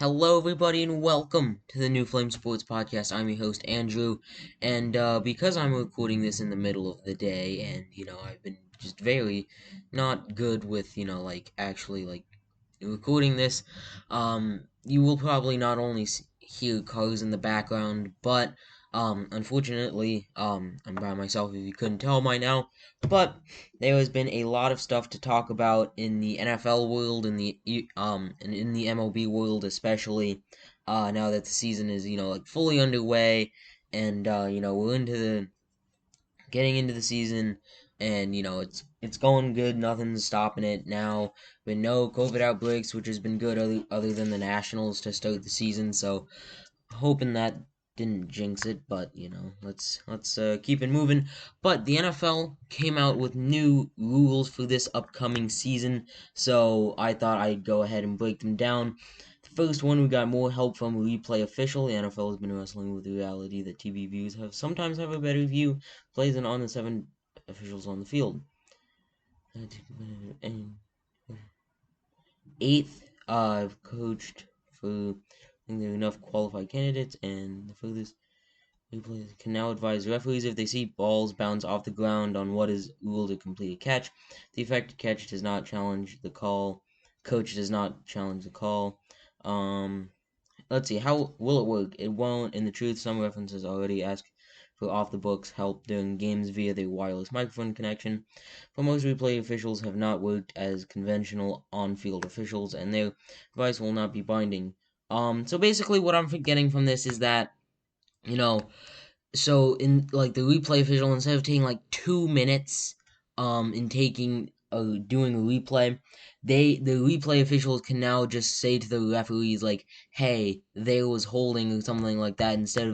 Hello, everybody, and welcome to the New Flame Sports Podcast. I'm your host, Andrew, and because I'm recording this in the middle of the day, and I've been just very not good with actually recording this, you will probably not only hear cars in the background, but unfortunately, I'm by myself if you couldn't tell by now, but there has been a lot of stuff to talk about in the NFL world, and in the MLB world especially. Now that the season is fully underway, and we're into the getting into the season, and it's going good. Nothing's stopping it now. Been no COVID outbreaks, which has been good, other than the Nationals to start the season. So hoping that didn't jinx it, but let's keep it moving. But the NFL came out with new rules for this upcoming season, so I thought I'd go ahead and break them down. The first one, we got more help from a replay official. The NFL has been wrestling with the reality that TV viewers sometimes have a better view of plays than on the seven officials on the field. And eighth, I've coached for there are enough qualified candidates, and the furthest replays can now advise referees if they see balls bounce off the ground on what is ruled a completed catch. The effective catch does not challenge the call. Coach does not challenge the call. Let's see, how will it work? It won't. In the truth, some references already ask for off-the-books help during games via their wireless microphone connection. But most replay officials have not worked as conventional on-field officials, and their advice will not be binding. So basically what I'm getting from this is that, you know, so in the replay official, instead of taking 2 minutes in taking doing a replay, the replay officials can now just say to the referees hey, there was holding or something like that, instead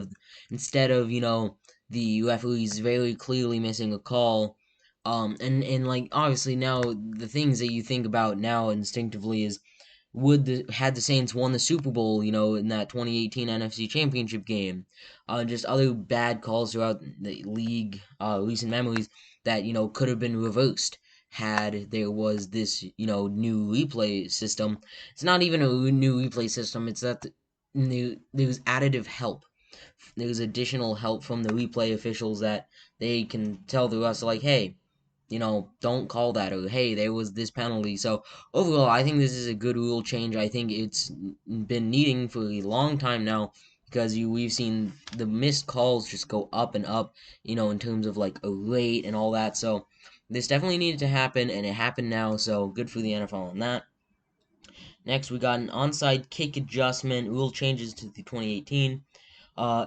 of the referees very clearly missing a call. And obviously now the things that you think about now instinctively is, had the Saints won the Super Bowl, in that 2018 NFC Championship game, just other bad calls throughout the league, recent memories that could have been reversed had there was this new replay system. It's not even a new replay system. It's that there's additive help. There's additional help from the replay officials that they can tell the rest, hey, don't call that, or hey, there was this penalty. So overall, I think this is a good rule change. I think it's been needing for a long time now, because we've seen the missed calls just go up and up, in terms of a rate and all that. So this definitely needed to happen, and it happened now. So good for the NFL on that. Next, we got an onside kick adjustment. Rule changes to the 2018.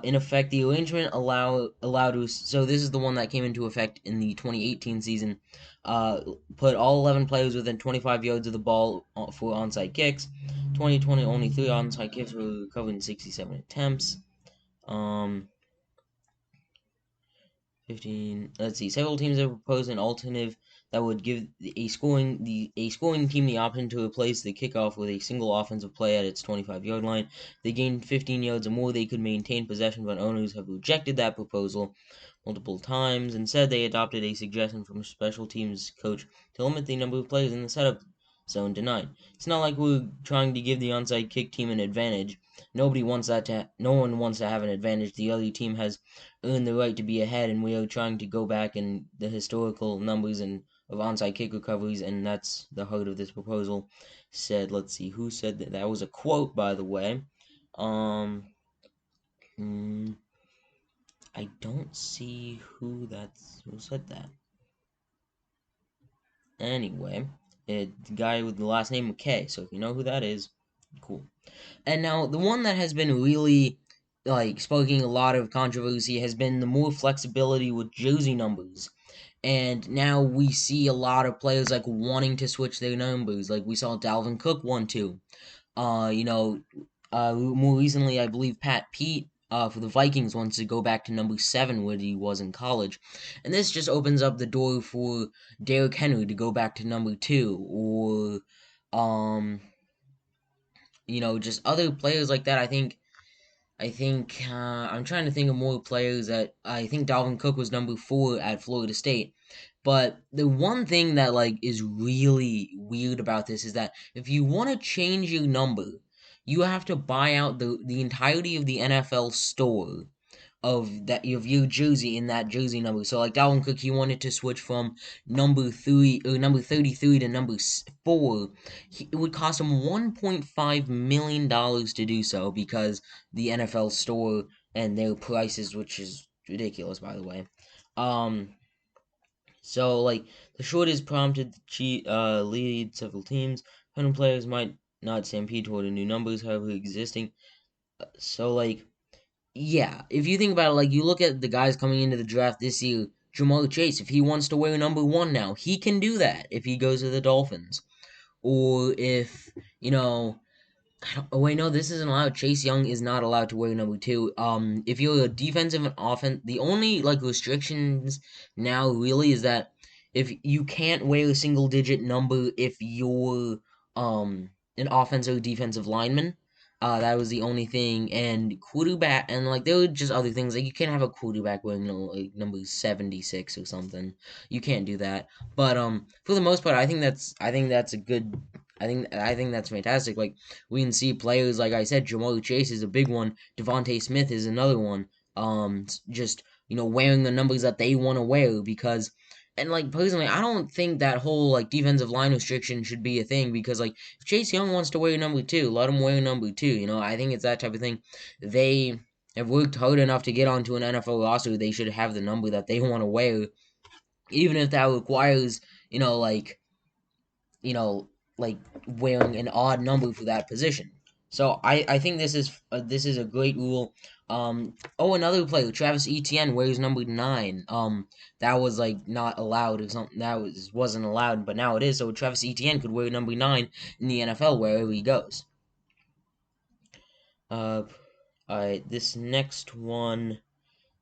In effect, the arrangement allowed us. So this is the one that came into effect in the 2018 season. Put all 11 players within 25 yards of the ball for onside kicks. 2020, only 3 onside kicks were recovered in 67 attempts. 15. Let's see. Several teams have proposed an alternative that would give a scoring team the option to replace the kickoff with a single offensive play at its 25-yard line. If they gained 15 yards or more, they could maintain possession, but owners have rejected that proposal multiple times. Instead, they adopted a suggestion from a special teams coach to limit the number of players in the setup zone to 9. It's not like we're trying to give the onside kick team an advantage. No one wants to have an advantage. The other team has earned the right to be ahead, and we are trying to go back in the historical numbers of onside kick recoveries, and that's the heart of this proposal. Let's see, who said that? That was a quote, by the way. I don't see who said that. Anyway, the guy with the last name McKay. So if you know who that is, cool. And now the one that has been really sparking a lot of controversy has been the more flexibility with jersey numbers. And now we see a lot of players wanting to switch their numbers. Like we saw Dalvin Cook want to. More recently, I believe Pat Pete for the Vikings wants to go back to number 7 where he was in college. And this just opens up the door for Derrick Henry to go back to number 2, or just other players like that. I think I'm trying to think of more players that I think Dalvin Cook was number 4 at Florida State. But the one thing that is really weird about this is that if you want to change your number, you have to buy out the entirety of the NFL store of your jersey in that jersey number. So like Dalvin Cook, he wanted to switch from number 3 or number 33 to number 4. It would cost him $1.5 million to do so because the NFL store and their prices, which is ridiculous by the way. So like the short has prompted the lead several teams. Hundred players might not stampede toward the new numbers, however, existing. So like yeah, if you think about it, like you look at the guys coming into the draft this year, Jamar Chase, if he wants to wear number 1 now, he can do that if he goes to the Dolphins. Or if, oh wait, no, this isn't allowed. Chase Young is not allowed to wear number 2. If you're a defensive and offense, the only like restrictions now really is that if you can't wear a single digit number if you're an offensive or defensive lineman. That was the only thing, and quarterback, and like there were just other things like you can't have a quarterback wearing like number 76 or something. You can't do that. But for the most part, I think that's a good. I think that's fantastic. Like we can see players like I said, Jamar Chase is a big one. Devontae Smith is another one. Just wearing the numbers that they want to wear because, and like personally, I don't think that whole like defensive line restriction should be a thing because like if Chase Young wants to wear number 2, let him wear number 2. I think it's that type of thing. They have worked hard enough to get onto an NFL roster. They should have the number that they want to wear, even if that requires you know, like wearing an odd number for that position. So I think this is a great rule. Another player, Travis Etienne wears number 9. That was like not allowed or something. That wasn't allowed, but now it is. So Travis Etienne could wear number 9 in the NFL wherever he goes. All right, this next one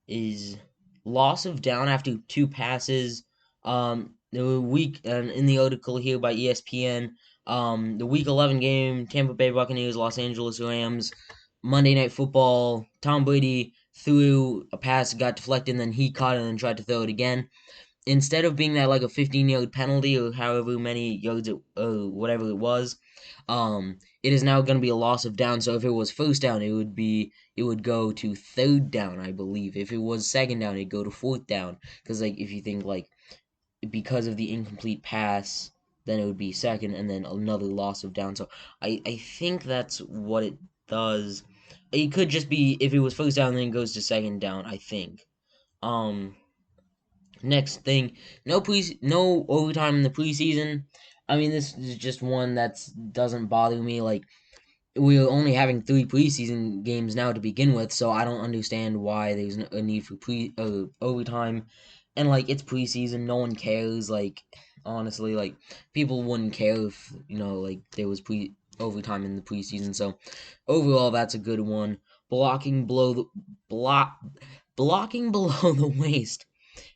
is loss of down after 2 passes. The week in the article here by ESPN, the Week 11 game, Tampa Bay Buccaneers, Los Angeles Rams, Monday Night Football. Tom Brady threw a pass, got deflected, and then he caught it and then tried to throw it again. Instead of being that like a 15-yard penalty or however many yards or whatever it was, it is now going to be a loss of down. So if it was first down, it would go to third down, I believe. If it was second down, it'd go to fourth down. Because like if you think like because of the incomplete pass, then it would be second, and then another loss of down. So I think that's what it does. It could just be if it was first down, then it goes to second down. I think. Um, Next thing, no overtime in the preseason. I mean, this is just one that doesn't bother me. Like we're only having 3 preseason games now to begin with, so I don't understand why there's a need for overtime. And like it's preseason, no one cares. Like honestly, like people wouldn't care if like there was pre overtime in the preseason. So overall, that's a good one. Blocking below the block, blocking below the waist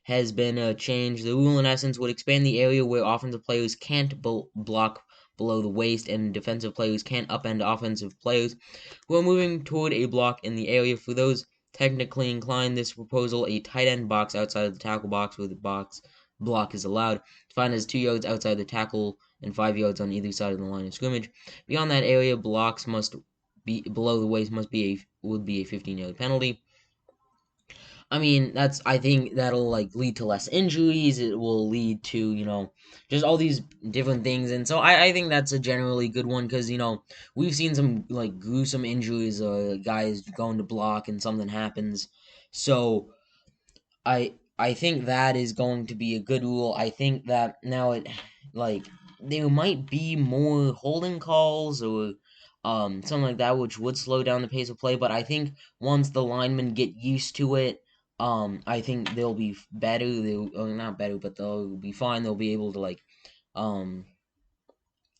has been changed. The rule, in essence, would expand the area where offensive players can't block below the waist and defensive players can't upend offensive players who are moving toward a block in the area. For those technically inclined, this proposal, a tight end box outside of the tackle box where the box block is allowed, defined as 2 yards outside the tackle and 5 yards on either side of the line of scrimmage. Beyond that area, blocks must be below the waist would be a 15-yard penalty. I mean, I think that'll like lead to less injuries. It will lead to, just all these different things. And so I think that's a generally good one because, we've seen some like gruesome injuries, guys going to block and something happens. So I think that is going to be a good rule. I think that now like there might be more holding calls or something like that, which would slow down the pace of play. But I think once the linemen get used to it, I think they'll be better. Not better, but they'll be fine. They'll be able to um,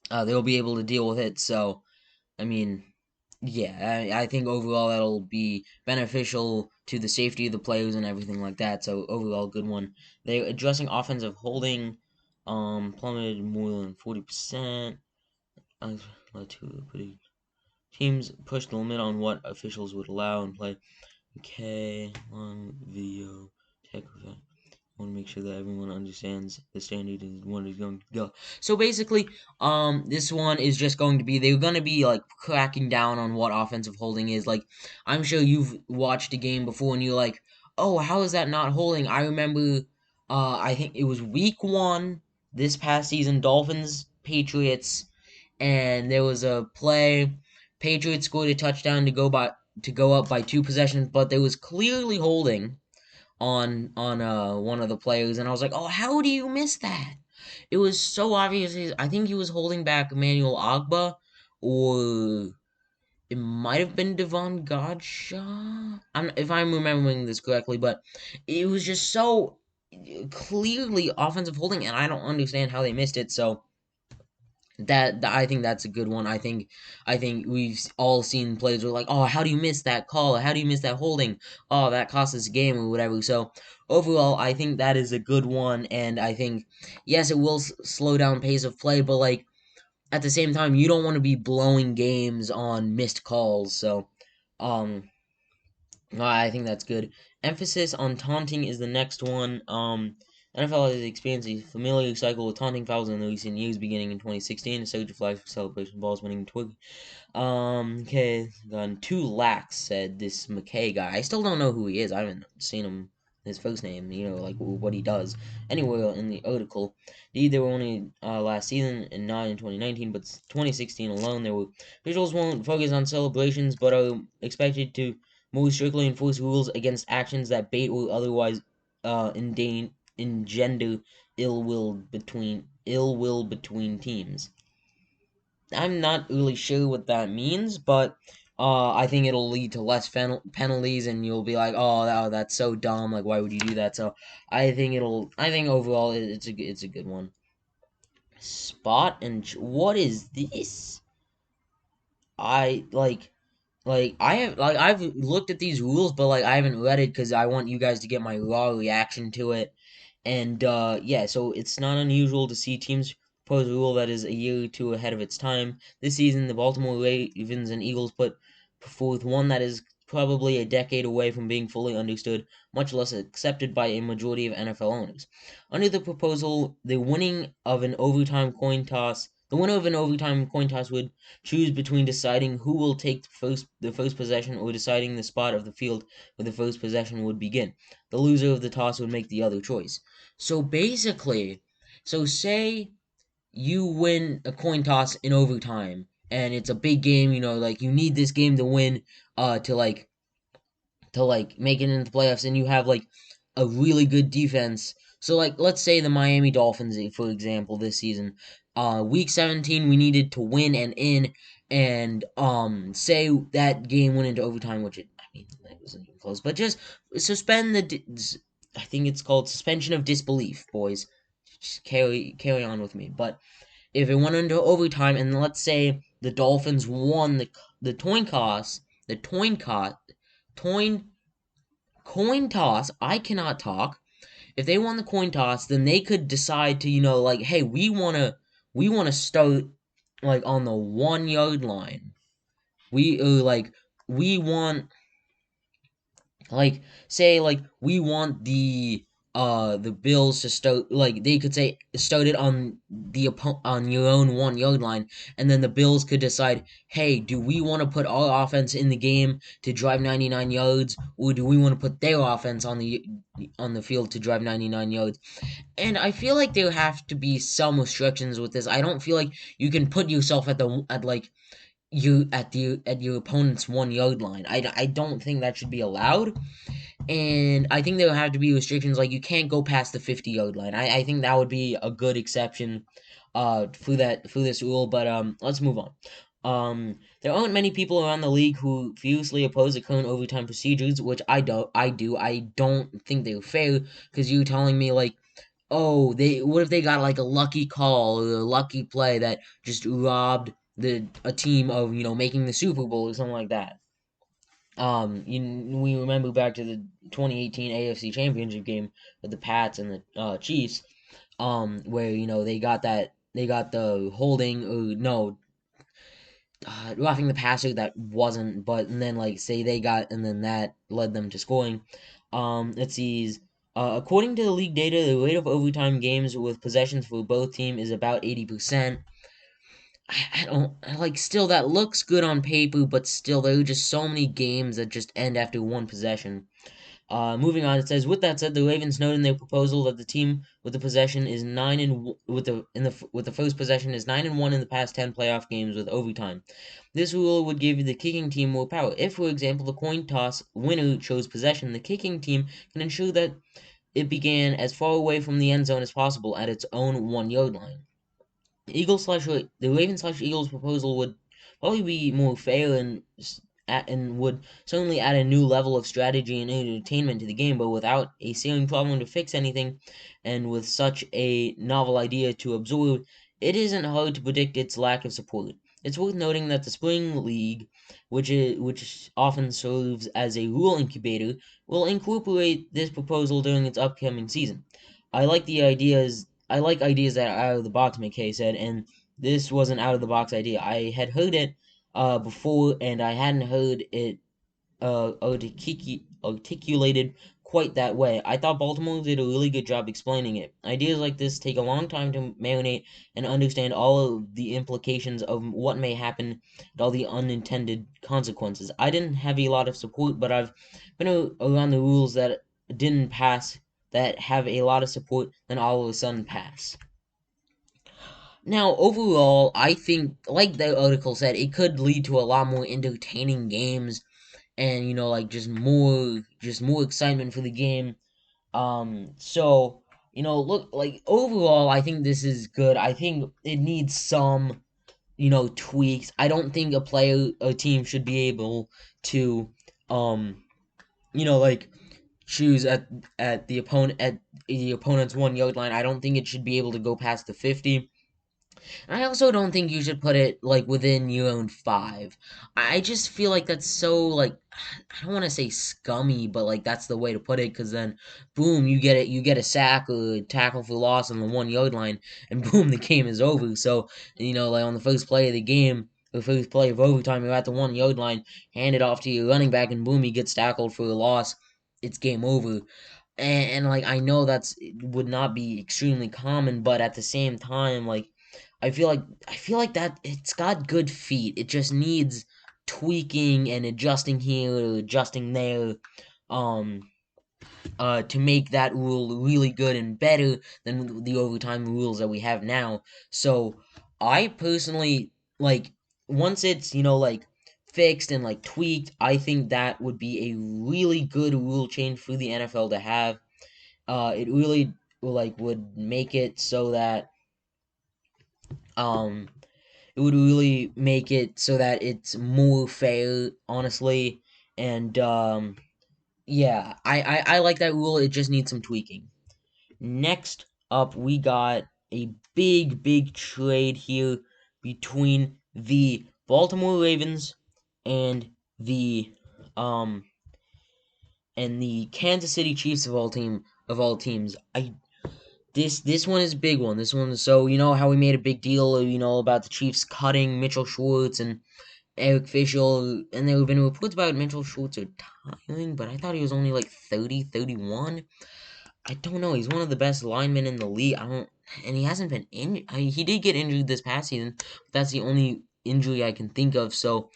they'll be able to deal with it. So I mean, yeah, I think overall that'll be beneficial to the safety of the players and everything like that. So overall, good one. They're addressing offensive holding, plummeted more than 40%. Teams push the limit on what officials would allow and play. Okay, long video, tech effect. want to make sure that everyone understands the standard and what is going to go. So basically, this one is just going to be, they're going to be like cracking down on what offensive holding is. Like, I'm sure you've watched a game before and you're like, oh, how is that not holding? I remember, I think it was week 1 this past season, Dolphins Patriots, and there was a play. Patriots scored a touchdown to go up by 2 possessions, but there was clearly holding on one of the players, and I was like, oh, how do you miss that? It was so obvious. I think he was holding back Emmanuel Agba, or it might have been Devon Godshaw. If I'm remembering this correctly, but it was just so clearly offensive holding, and I don't understand how they missed it. So I think that's a good one. I think we've all seen plays where like, oh, how do you miss that call? How do you miss that holding? Oh, that cost us a game or whatever. So overall, I think that is a good one, and I think yes, it will slow down pace of play, but like at the same time, you don't want to be blowing games on missed calls. So um, I think that's good. Emphasis on taunting is the next one. NFL has experienced a familiar cycle with taunting fouls in the recent years, beginning in 2016. A surge of flags for celebration balls winning twig. Okay, gone 2 lakhs, said this McKay guy. I still don't know who he is. I haven't seen him, his first name, like what he does anywhere in the article. Indeed, they were only last season and not in 2019, but 2016 alone. There were visuals won't focus on celebrations, but are expected to more strictly enforce rules against actions that bait or otherwise engender ill will between teams. I'm not really sure what that means, but I think it'll lead to less penalties, and you'll be like, oh, that's so dumb. Like, why would you do that? So I think overall it's a good one. Spot and what is this? I I've looked at these rules, but like I haven't read it because I want you guys to get my raw reaction to it. And yeah, so it's not unusual to see teams propose a rule that is a year or two ahead of its time. This season, the Baltimore Ravens and Eagles put forth one that is probably a decade away from being fully understood, much less accepted by a majority of NFL owners. Under the proposal, the winner of an overtime coin toss would choose between deciding who will take the first possession or deciding the spot of the field where the first possession would begin. The loser of the toss would make the other choice. So basically, say you win a coin toss in overtime, and it's a big game. Like you need this game to win, to make it into the playoffs, and you have like a really good defense. So like let's say the Miami Dolphins, for example, this season, week 17 we needed to win and in, and say that game went into overtime, which it wasn't even close, but just suspend I think it's called suspension of disbelief, boys. Just carry on with me. But if it went into overtime, and let's say the Dolphins won the coin coin toss, I cannot talk. If they won the coin toss, then they could decide to, like, hey, we wanna start like on the 1 yard line. We want, like, say like we want the Bills to start, like they could say start it on your own 1 yard line, and then the Bills could decide, hey, do we want to put our offense in the game to drive 99 yards, or do we want to put their offense on the field to drive 99 yards? And I feel like there have to be some restrictions with this. I don't feel like you can put yourself at your opponent's 1 yard line. I don't think that should be allowed, and I think there would have to be restrictions, like you can't go past the 50 yard line. I think that would be a good exception for this rule, but let's move on. There aren't many people around the league who fiercely oppose the current overtime procedures, which I do. I don't think they're fair, because you're telling me like, oh, what if they got like a lucky call or a lucky play that just robbed a team of making the Super Bowl or something like that. We remember back to the 2018 AFC Championship game with the Pats and the Chiefs, where they got the holding, or no, roughing the passer that wasn't, but and then like say they got, and then that led them to scoring. Let's see. According to the league data, the rate of overtime games with possessions for both teams is about 80%. I don't like still that looks good on paper, but still there are just so many games that just end after one possession. Moving on, it says, with that said, the Ravens note in their proposal that the team with the possession is with the first possession is 9-1 in the past 10 playoff games with overtime. This rule would give the kicking team more power. If, for example, the coin toss winner chose possession, the kicking team can ensure that it began as far away from the end zone as possible at its own 1 yard line. The Ravens/Eagles proposal would probably be more fair and would certainly add a new level of strategy and entertainment to the game, but without a ceiling problem to fix anything, and with such a novel idea to absorb, it isn't hard to predict its lack of support. It's worth noting that the Spring League, which often serves as a rule incubator, will incorporate this proposal during its upcoming season. I like ideas that are out of the box, McKay said, and this was an out of the box idea. I had heard it before, and I hadn't heard it articulated quite that way. I thought Baltimore did a really good job explaining it. Ideas like this take a long time to marinate and understand all of the implications of what may happen and all the unintended consequences. I didn't have a lot of support, but I've been around the rules that didn't pass that have a lot of support, then all of a sudden pass. Now, overall, I think, like the article said, it could lead to a lot more entertaining games and like just more excitement for the game. So look, like overall, I think this is good. I think it needs some tweaks. I don't think a team should be able to like choose at the opponent's 1 yard line. I don't think it should be able to go past the 50. I also don't think you should put it like within your own five. I just feel like that's so like I don't want to say scummy, but like that's the way to put it. Because then, boom, you get a sack or a tackle for loss on the 1 yard line, and boom, the game is over. So like on the first play of the game, the first play of overtime, you're at the 1 yard line, hand it off to your running back, and boom, he gets tackled for a loss. It's game over. And like I know it would not be extremely common, but at the same time, like I feel like that it's got good feet. It just needs tweaking and adjusting here or adjusting there, um, to make that rule really good and better than the overtime rules that we have now. So I personally like once it's like fixed and like tweaked, I think that would be a really good rule change for the NFL to have. It really would make it so that um it would really make it so that it's more fair, honestly. And yeah, I like that rule. It just needs some tweaking. Next up, we got a big trade here between the Baltimore Ravens and the um the Kansas City Chiefs of all teams. This one is a big one. This one, so how we made a big deal, about the Chiefs cutting Mitchell Schwartz and Eric Fisher, and there have been reports about Mitchell Schwartz retiring, but I thought he was only like 30, 31. I don't know. He's one of the best linemen in the league. And he hasn't been injured. He did get injured this past season, but that's the only injury I can think of. So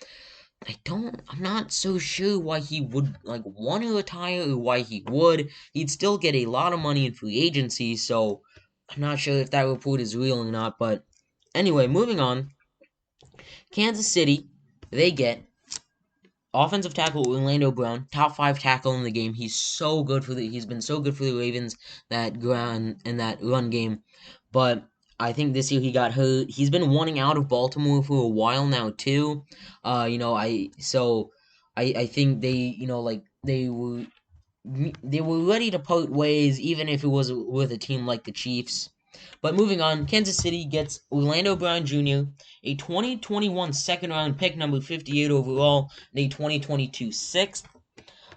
I'm not so sure why he would like want to retire or why he would. He'd still get a lot of money in free agency, so I'm not sure if that report is real or not. But anyway, moving on. Kansas City, they get offensive tackle Orlando Brown, top 5 tackle in the game. He's been so good for the Ravens that ground and that run game. But I think this year he got hurt. He's been wanting out of Baltimore for a while now too. I think they were ready to part ways, even if it was with a team like the Chiefs. But moving on, Kansas City gets Orlando Brown Jr., a 2021 second round pick, number 58 overall, and a 2022 sixth.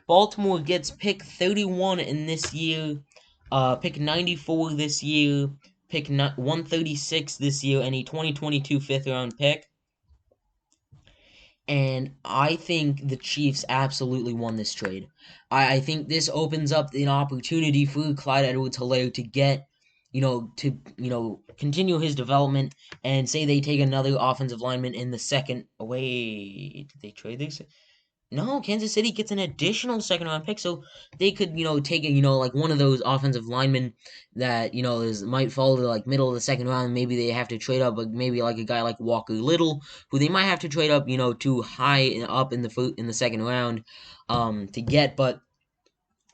Baltimore gets pick 31 in this year, pick 94 this year, pick 136 this year, and a 2022 fifth round pick. and I think the Chiefs absolutely won this trade. I think this opens up an opportunity for Clyde Edwards-Helaire to get, continue his development, and say they take another offensive lineman in the second. Oh, wait, did they trade this? No, Kansas City gets an additional second round pick, so they could, take a, like one of those offensive linemen that, might fall to like middle of the second round. Maybe they have to trade up, but maybe like a guy like Walker Little, who they might have to trade up, too high up in the second round, to get. But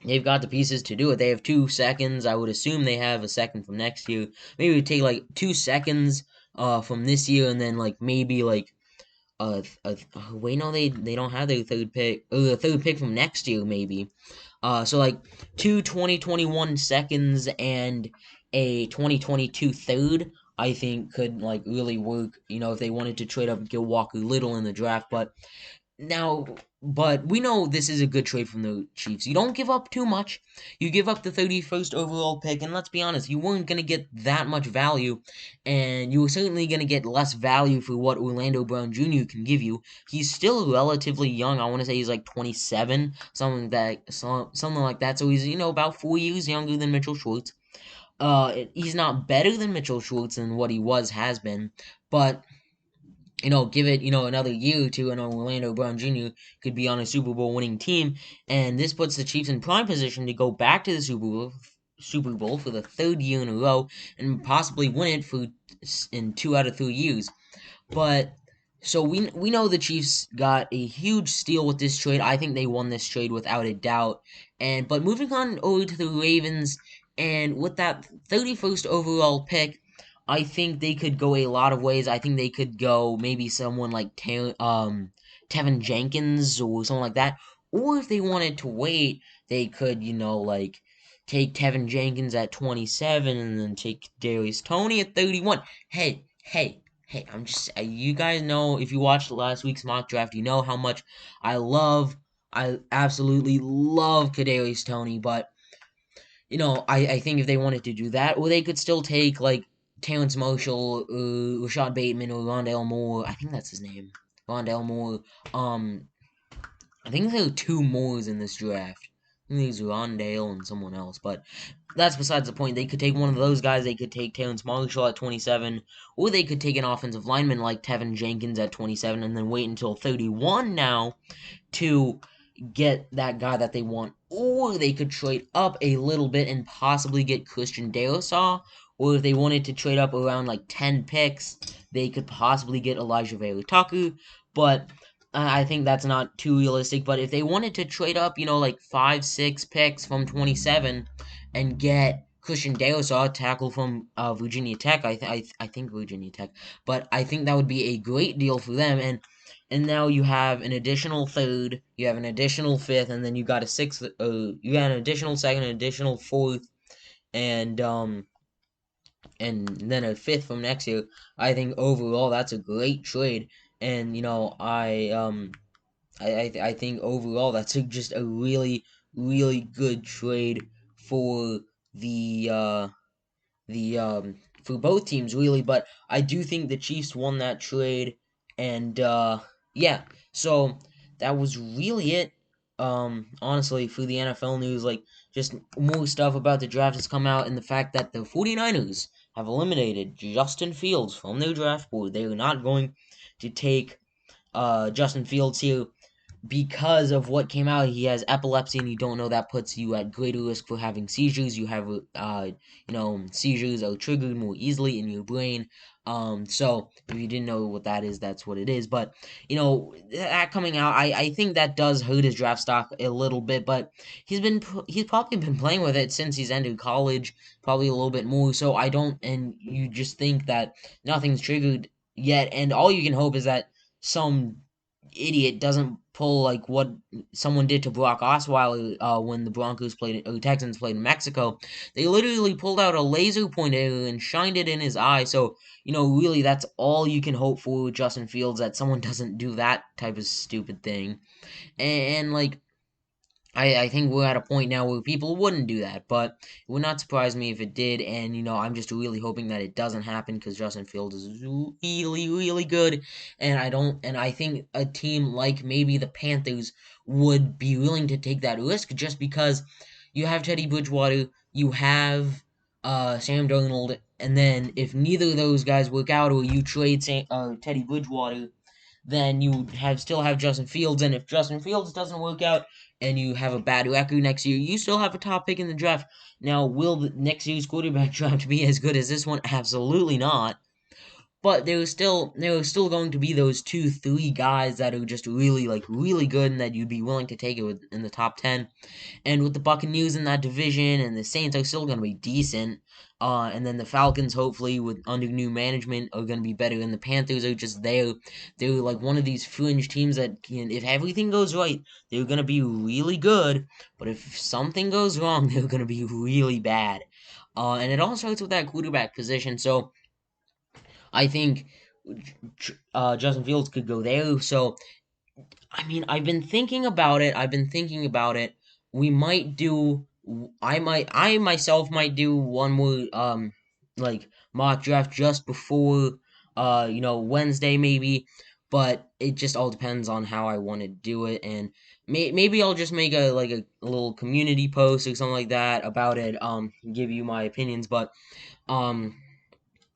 they've got the pieces to do it. They have 2 seconds. I would assume they have a second from next year. Maybe take like 2 seconds, from this year, and then like maybe like wait, no, they don't have their third pick. Oh, the third pick from next year, maybe. So like two 2021 seconds and a 2022 third, I think could like really work. If they wanted to trade up and get Walker Little in the draft, now, but we know this is a good trade from the Chiefs. You don't give up too much. You give up the 31st overall pick, and let's be honest, you weren't going to get that much value, and you were certainly going to get less value for what Orlando Brown Jr. can give you. He's still relatively young. I want to say he's like 27, something like that. So he's, about 4 years younger than Mitchell Schwartz. He's not better than Mitchell Schwartz than what he has been, but give it, another year or two, and Orlando Brown Jr. could be on a Super Bowl winning team, and this puts the Chiefs in prime position to go back to the Super Bowl for the third year in a row, and possibly win it in 2 out of 3 years. But so we know the Chiefs got a huge steal with this trade. I think they won this trade without a doubt. But moving on over to the Ravens, and with that 31st overall pick, I think they could go a lot of ways. I think they could go maybe someone like Tevin Jenkins or something like that. Or if they wanted to wait, they could, like take Tevin Jenkins at 27 and then take Darius Toney at 31. Hey, you guys know, if you watched last week's mock draft, you know how much I absolutely love Kadarius Toney, but, I think if they wanted to do that, or they could still take, like, Terrence Marshall, Rashad Bateman, or Rondale Moore. I think that's his name. Rondale Moore. I think there are two Moores in this draft. I think there's Rondale and someone else, but that's besides the point. They could take one of those guys. They could take Terrence Marshall at 27, or they could take an offensive lineman like Tevin Jenkins at 27, and then wait until 31 now to get that guy that they want. Or they could trade up a little bit and possibly get Christian Darrisaw. Or if they wanted to trade up around like 10 picks, they could possibly get Elijah Vera Tucker. But I think that's not too realistic. But if they wanted to trade up, like 5, 6 picks from 27 and get Christian Darrisaw, tackle from Virginia Tech, I think Virginia Tech. But I think that would be a great deal for them. And now you have an additional third, you have an additional fifth, and then you got a sixth. You got an additional second, an additional fourth, and then a fifth from next year. I think overall that's a great trade, and I think overall that's just a really really good trade for the for both teams really, but I do think the Chiefs won that trade, and yeah, so that was really it. Honestly, for the NFL news, like just more stuff about the draft has come out, and the fact that the 49ers have eliminated Justin Fields from their draft board. They are not going to take Justin Fields here because of what came out. He has epilepsy, and you don't know, that puts you at greater risk for having seizures. You have, seizures are triggered more easily in your brain. So if you didn't know what that is, that's what it is. But that coming out, I think that does hurt his draft stock a little bit. But he's probably been playing with it since he's entered college, probably a little bit more. So I don't, and you just think that nothing's triggered yet, and all you can hope is that some idiot doesn't pull like what someone did to Brock Osweiler when the Texans played in Mexico. They literally pulled out a laser pointer and shined it in his eye. So really, that's all you can hope for with Justin Fields, that someone doesn't do that type of stupid thing. And like, I think we're at a point now where people wouldn't do that, but it would not surprise me if it did. And I'm just really hoping that it doesn't happen because Justin Fields is really, really good. And I think a team like maybe the Panthers would be willing to take that risk just because you have Teddy Bridgewater, you have Sam Darnold, and then if neither of those guys work out or you trade Teddy Bridgewater, then you still have Justin Fields, and if Justin Fields doesn't work out and you have a bad record next year, you still have a top pick in the draft. Now, will the next year's quarterback draft be as good as this one? Absolutely not. But there are still going to be those 2, 3 guys that are just really really good and that you'd be willing to take it in the top 10. And with the Buccaneers in that division, and the Saints are still going to be decent. And then the Falcons, hopefully, with under new management, are going to be better. And the Panthers are just there. They're like one of these fringe teams that can, if everything goes right, they're going to be really good. But if something goes wrong, they're going to be really bad. And it all starts with that quarterback position. So I think Justin Fields could go there. So I mean, I've been thinking about it. I've been thinking about it. We might do. I myself might do one more like mock draft just before Wednesday maybe, but it just all depends on how I want to do it, and maybe I'll just make a little community post or something like that about it. Give you my opinions, but um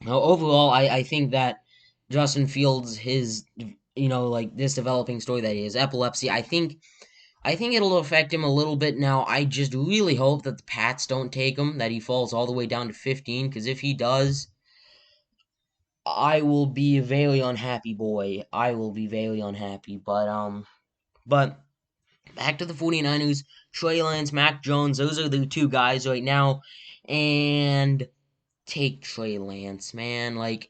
overall, I think that Justin Fields, his, like this developing story that he has epilepsy, I think it'll affect him a little bit now. I just really hope that the Pats don't take him, that he falls all the way down to 15, because if he does, I will be a very unhappy boy. I will be very unhappy. But back to the 49ers, Trey Lance, Mac Jones, those are the two guys right now. And take Trey Lance, man. Like,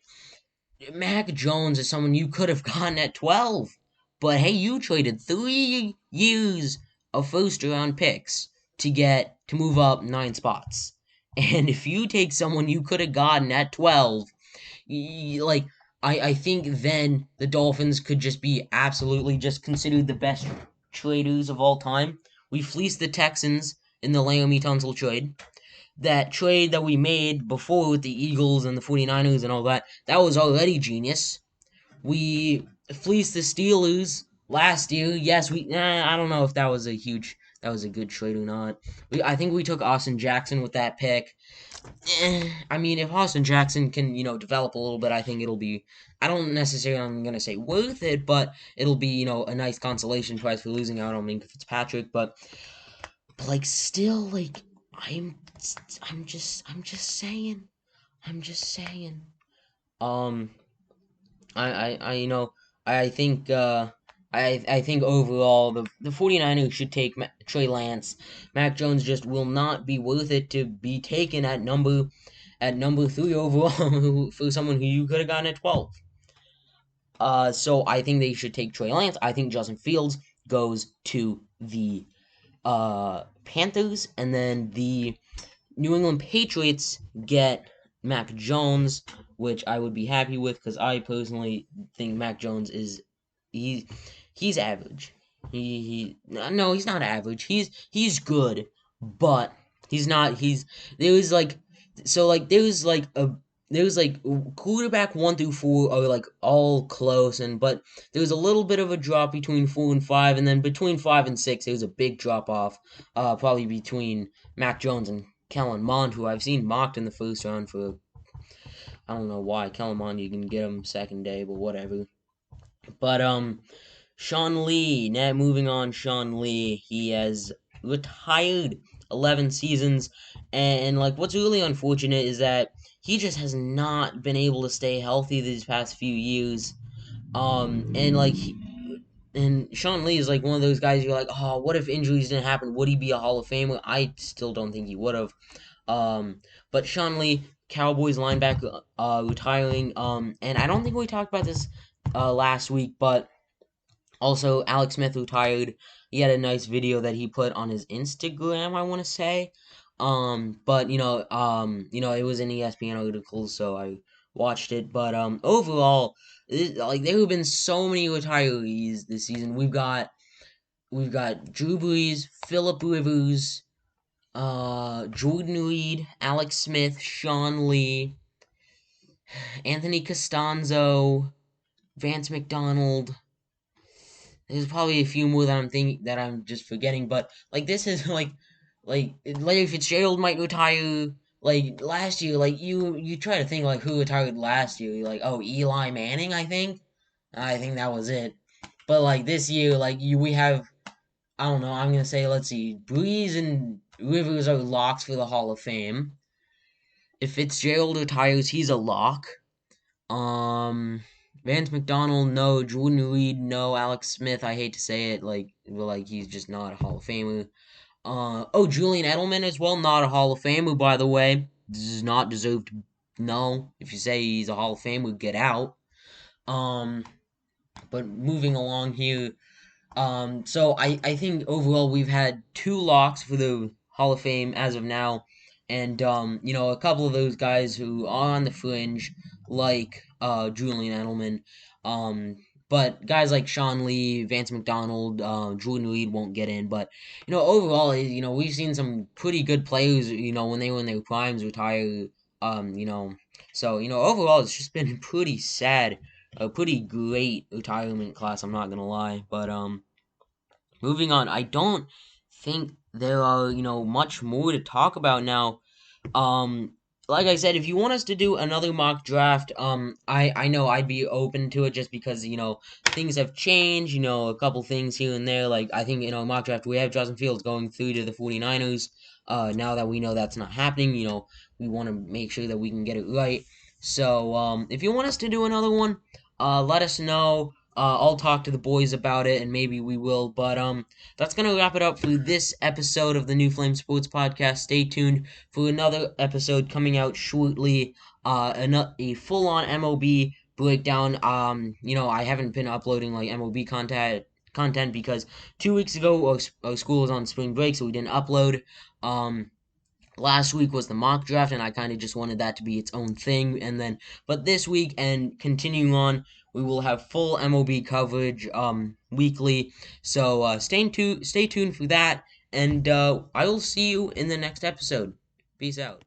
Mac Jones is someone you could have gotten at 12. But hey, you traded 3 years of first round picks to move up 9 spots. And if you take someone you could have gotten at 12, like I think then the Dolphins could just be absolutely just considered the best traders of all time. We fleeced the Texans in the Laramie Tunsil trade. That trade that we made before with the Eagles and the 49ers and all that, that was already genius. We fleeced the Steelers last year. Yes, I don't know if that was a good trade or not. I think we took Austin Jackson with that pick. I mean, if Austin Jackson can, develop a little bit, I think it'll be. I don't necessarily, I'm gonna say worth it, but it'll be, a nice consolation prize for losing out on Minka Fitzpatrick. But like, still, like, I'm, I'm just saying, I'm just saying. Um, I I think I think overall the 49ers should take Trey Lance. Mac Jones just will not be worth it to be taken at number 3 overall for someone who you could have gotten at 12. So I think they should take Trey Lance. I think Justin Fields goes to the Panthers, and then the New England Patriots get Mac Jones, which I would be happy with because I personally think Mac Jones is he he's average. He no, he's not average. He's good, but he's not. There was like so like there was like quarterback 1 through 4 are like all close, and but there was a little bit of a drop between 4 and 5, and then between 5 and 6 there was a big drop off. Probably between Mac Jones and Kellen Mond, who I've seen mocked in the first round for I don't know why. Kellen Mond, you can get him second day, but whatever. But Sean Lee. Now moving on, Sean Lee. He has retired 11 seasons, and like what's really unfortunate is that he just has not been able to stay healthy these past few years. And like and Sean Lee is like one of those guys you're like, oh, what if injuries didn't happen? Would he be a Hall of Famer? I still don't think he would have. But Sean Lee, Cowboys linebacker, retiring. And I don't think we talked about this last week, but also Alex Smith retired. He had a nice video that he put on his Instagram, I want to say. But it was an ESPN article, so I watched it. But overall, like there have been so many retirees this season. We've got we've got Drew Brees, Phillip Rivers, Jordan Reed, Alex Smith, Sean Lee, Anthony Costanzo, Vance McDonald. There's probably a few more that I'm just forgetting, but like this is like Larry Fitzgerald might retire. Like last year, like you try to think like who retired last year. You're like, oh, Eli Manning, I think that was it. But like this year, like we have, I don't know. I'm gonna say, let's see, Breeze and Rivers are locks for the Hall of Fame. If Fitzgerald retires, he's a lock. Um, Vance McDonald, no. Jordan Reed, no. Alex Smith, I hate to say it, like he's just not a Hall of Famer. Oh, Julian Edelman as well, not a Hall of Famer, by the way. Does not deserve to. No, if you say he's a Hall of Famer, get out. Um, but moving along here, so I think overall we've had two locks for the Hall of Fame as of now, and a couple of those guys who are on the fringe, like Julian Edelman, um, but guys like Sean Lee, Vance McDonald, Jordan Reed won't get in. But overall, we've seen some pretty good players, when they were in their primes retire, um, you know, so overall it's just been pretty sad. A pretty great retirement class, I'm not gonna lie, but moving on, I don't think there are, much more to talk about now. Um, like I said, if you want us to do another mock draft, I know I'd be open to it just because things have changed. A couple things here and there. Like I think mock draft we have Justin Fields going through to the 49ers. Now that we know that's not happening, we want to make sure that we can get it right. So if you want us to do another one, let us know. I'll talk to the boys about it, and maybe we will. But that's gonna wrap it up for this episode of the New Flame Sports Podcast. Stay tuned for another episode coming out shortly. A full-on MLB breakdown. I haven't been uploading like MLB content because 2 weeks ago our school was on spring break, so we didn't upload. Last week was the mock draft, and I kind of just wanted that to be its own thing. And then, but this week and continuing on, we will have full MLB coverage weekly. So stay tuned for that, and I will see you in the next episode. Peace out.